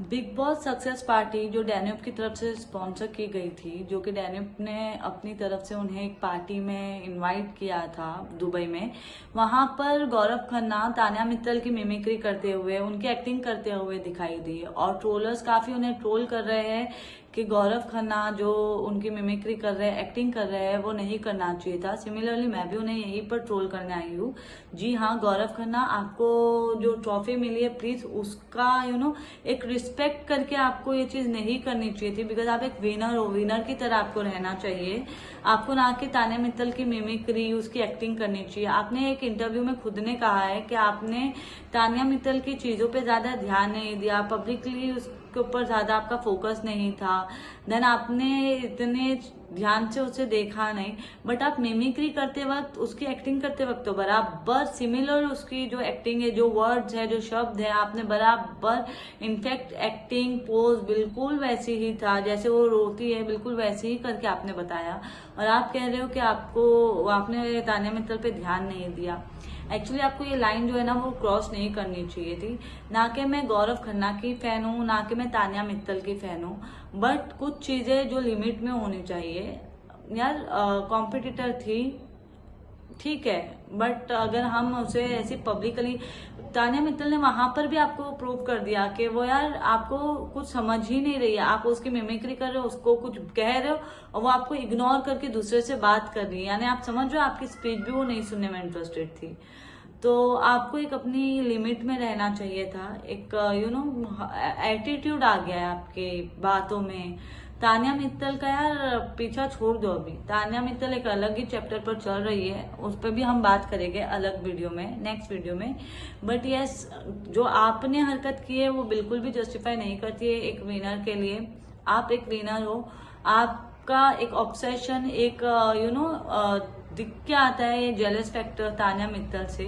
Big boss success party जो Danube की तरफ से स्पॉन्सर की गई थी, जो कि डैन्यूब ने अपनी तरफ से उन्हें एक पार्टी में इनवाइट किया था दुबई में। वहां पर गौरव खन्ना तान्या मित्तल की मिमिक्री करते हुए, उनकी एक्टिंग करते हुए दिखाई दी और ट्रोलर्स काफी उन्हें ट्रोल कर रहे हैं कि गौरव खन्ना जो उनकी मिमिक्री कर रहे हैं, एक्टिंग कर रहे हैं, वो नहीं करना चाहिए था। सिमिलरली मैं भी उन्हें यहीं पर ट्रोल करने आई हूँ। जी हाँ, गौरव खन्ना, आपको जो ट्रॉफी मिली है प्लीज उसका एक रिस्पेक्ट करके आपको ये चीज नहीं करनी चाहिए थी, बिकॉज आप एक विनर हो। विनर की तरह आपको रहना चाहिए। आपको ना कि तान्या मित्तल की मिमिक्री, उसकी एक्टिंग करनी चाहिए। आपने एक इंटरव्यू में खुद ने कहा है कि आपने तान्या मित्तल की चीजों पे ज्यादा ध्यान नहीं दिया, पब्लिकली उसके ऊपर ज्यादा आपका फोकस नहीं था, देन आपने इतने ध्यान से उसे देखा नहीं। बट आप मिमिक्री करते वक्त, उसकी एक्टिंग करते वक्त तो बराबर सिमिलर उसकी जो एक्टिंग है, जो वर्ड्स है, जो शब्द है, आपने बराबर, इनफैक्ट एक्टिंग पोज बिल्कुल वैसी ही था जैसे वो रोती है, बिल्कुल वैसे ही करके आपने बताया। और आप कह रहे हो कि आपने तान्या मित्तल पे ध्यान नहीं दिया। एक्चुअली आपको ये लाइन जो है ना वो क्रॉस नहीं करनी चाहिए थी। ना कि मैं गौरव खन्ना की फैन हूँ, ना कि मैं तान्या मित्तल की फैन हूँ, बट कुछ चीजें जो लिमिट में होनी चाहिए। यार कॉम्पिटिटर थी, ठीक है, बट अगर हम उसे ऐसी पब्लिकली, तान्या मित्तल ने वहां पर भी आपको प्रूव कर दिया कि वो यार आपको कुछ समझ ही नहीं रही है। आप उसकी मिमिक्री कर रहे हो, उसको कुछ कह रहे हो और वो आपको इग्नोर करके दूसरे से बात कर रही है, यानी आप समझ रहे हो आपकी स्पीच भी वो नहीं सुनने में इंटरेस्टेड थी। तो आपको एक अपनी लिमिट में रहना चाहिए था। एक एटीट्यूड आ गया है आपके बातों में। तान्या मित्तल का यार पीछा छोड़ दो। अभी तान्या मित्तल एक अलग ही चैप्टर पर चल रही है, उस पर भी हम बात करेंगे अलग वीडियो में, नेक्स्ट वीडियो में। बट यस, जो आपने हरकत की है वो बिल्कुल भी जस्टिफाई नहीं करती है एक विनर के लिए। आप एक विनर हो, आपका एक ऑब्सेशन, एक दिख के आता है ये जेलस फैक्टर तान्या मित्तल से,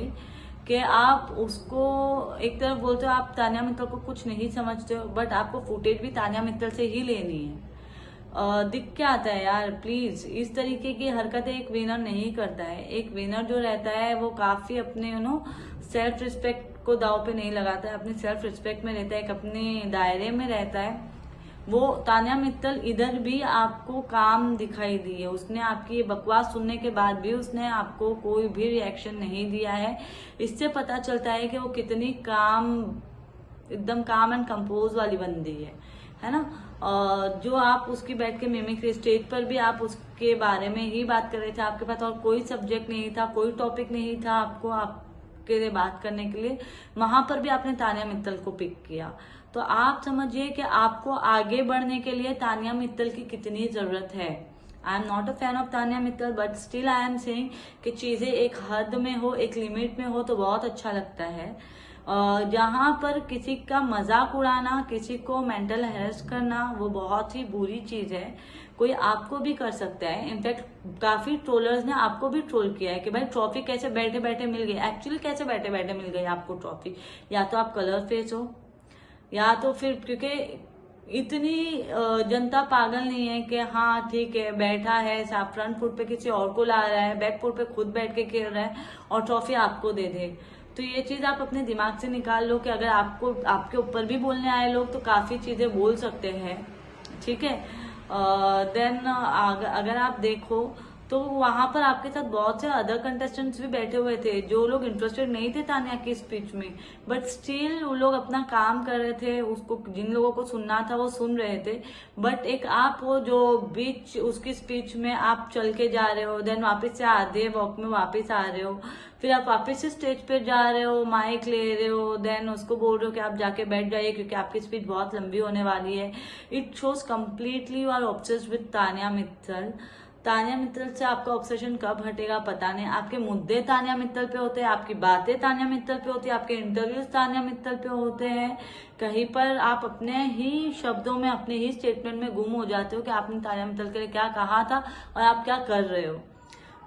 कि आप उसको एक तरफ बोलते हो आप तान्या मित्तल को कुछ नहीं समझते हो, बट आपको फुटेज भी तान्या मित्तल से ही लेनी है। दिख क्या आता है यार, प्लीज इस तरीके की हरकतें एक विनर नहीं करता है। एक विनर जो रहता है वो काफी अपने सेल्फ रिस्पेक्ट को दाव पे नहीं लगाता है, अपनी सेल्फ रिस्पेक्ट में रहता है, एक अपने दायरे में रहता है। वो तान्या मित्तल इधर भी आपको काम दिखाई दी है, उसने आपकी ये बकवास सुनने के बाद भी उसने आपको कोई भी रिएक्शन नहीं दिया है। इससे पता चलता है कि वो कितनी काम, एकदम काम एंड कंपोज वाली बंदी है ना। जो आप उसकी बैठ के मिमिक्री, स्टेज पर भी आप उसके बारे में ही बात कर रहे थे, आपके पास और कोई सब्जेक्ट नहीं था, कोई टॉपिक नहीं था आपको आपके लिए बात करने के लिए, वहां पर भी आपने तान्या मित्तल को पिक किया। तो आप समझिए कि आपको आगे बढ़ने के लिए तान्या मित्तल की कितनी जरूरत है। I am not a fan of Tanya Mittal, but still I am saying कि चीजें एक हद में हो, एक लिमिट में हो तो बहुत अच्छा लगता है। जहां पर किसी का मजाक उड़ाना, किसी को मेंटल हेरस करना, वो बहुत ही बुरी चीज है। कोई आपको भी कर सकता है। इनफैक्ट काफी ट्रोलर्स ने आपको भी ट्रोल किया है कि भाई ट्रॉफी कैसे बैठे बैठे मिल गई। एक्चुअली कैसे बैठे बैठे मिल गई आपको ट्रॉफी? या तो आप कलर फेस हो, या तो फिर क्योंकि इतनी जनता पागल नहीं है कि हाँ ठीक है बैठा है, फ्रंट फुट पे किसी और को ला रहा है, बैक फुट पे खुद बैठ के खेल रहा है और ट्रॉफी आपको दे दे। तो ये चीज आप अपने दिमाग से निकाल लो कि अगर आपको, आपके ऊपर भी बोलने आए लोग तो काफी चीजें बोल सकते हैं, ठीक है। देन अगर आप देखो तो वहां पर आपके साथ बहुत से अदर कंटेस्टेंट्स भी बैठे हुए थे जो लोग इंटरेस्टेड नहीं थे तान्या की स्पीच में, बट स्टिल वो लोग अपना काम कर रहे थे, उसको जिन लोगों को सुनना था वो सुन रहे थे। बट एक आप हो जो बीच उसकी स्पीच में आप चल के जा रहे हो, देन वापस से आधे वॉक में वापस आ रहे हो, फिर आप वापस से स्टेज पे जा रहे हो, माइक ले रहे हो, देन उसको बोल रहे हो कि आप जाके बैठ जाइए क्योंकि आपकी स्पीच बहुत लंबी होने वाली है। It shows completely you are obsessed with Tanya Mittal. Tanya Mittal से आपका ऑब्सेशन कब हटेगा पता नहीं। आपके मुद्दे तान्या मित्तल पे होते हैं, आपकी बातें तान्या मित्तल पे होती है, आपके इंटरव्यूज तान्या मित्तल पे होते हैं। कहीं पर आप अपने ही शब्दों में, अपने ही स्टेटमेंट में गुम हो जाते हो कि आपने तान्या मित्तल के लिए क्या कहा था और आप क्या कर रहे हो।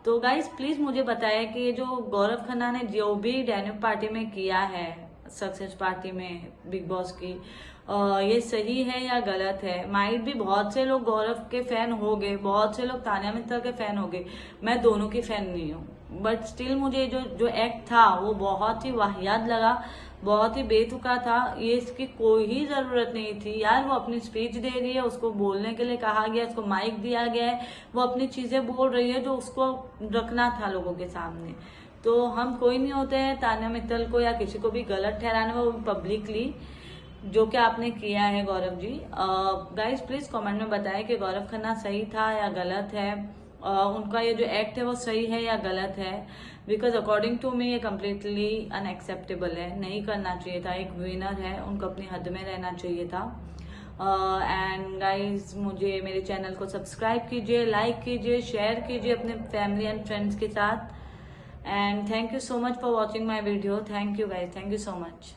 तो गाइज प्लीज मुझे बताया कि ये जो गौरव खन्ना ने जो भी डैन्यूब पार्टी में किया है, सक्सेस पार्टी में बिग बॉस की, ये सही है या गलत है। माइट भी बहुत से लोग गौरव के फैन हो गए, बहुत से लोग तान्या मित्तल के फैन हो गए, मैं दोनों की फैन नहीं हूँ, बट स्टिल मुझे जो एक्ट था वो बहुत ही वाहियात लगा। बहुत ही बेतुका था, ये इसकी कोई ही जरूरत नहीं थी यार। वो अपनी स्पीच दे रही है, उसको बोलने के लिए कहा गया, उसको माइक दिया गया है, वो अपनी चीजें बोल रही है जो उसको रखना था लोगों के सामने। तो हम कोई नहीं होते हैं तान्या मित्तल को या किसी को भी गलत ठहराने में, वो पब्लिकली, जो कि आपने किया है Gaurav ji. Guys please comment में बताएं कि गौरव खन्ना सही था या गलत है, उनका ये जो एक्ट है वो सही है या गलत है। बिकॉज अकॉर्डिंग टू मी ये कम्प्लीटली अनएक्सेप्टेबल है, नहीं करना चाहिए था। एक विनर है, उनको अपनी हद में रहना चाहिए था। एंड गाइज मुझे मेरे चैनल को सब्सक्राइब कीजिए, लाइक कीजिए, शेयर कीजिए अपने फैमिली एंड फ्रेंड्स के साथ। And thank you so much for watching my video. Thank you guys, thank you so much.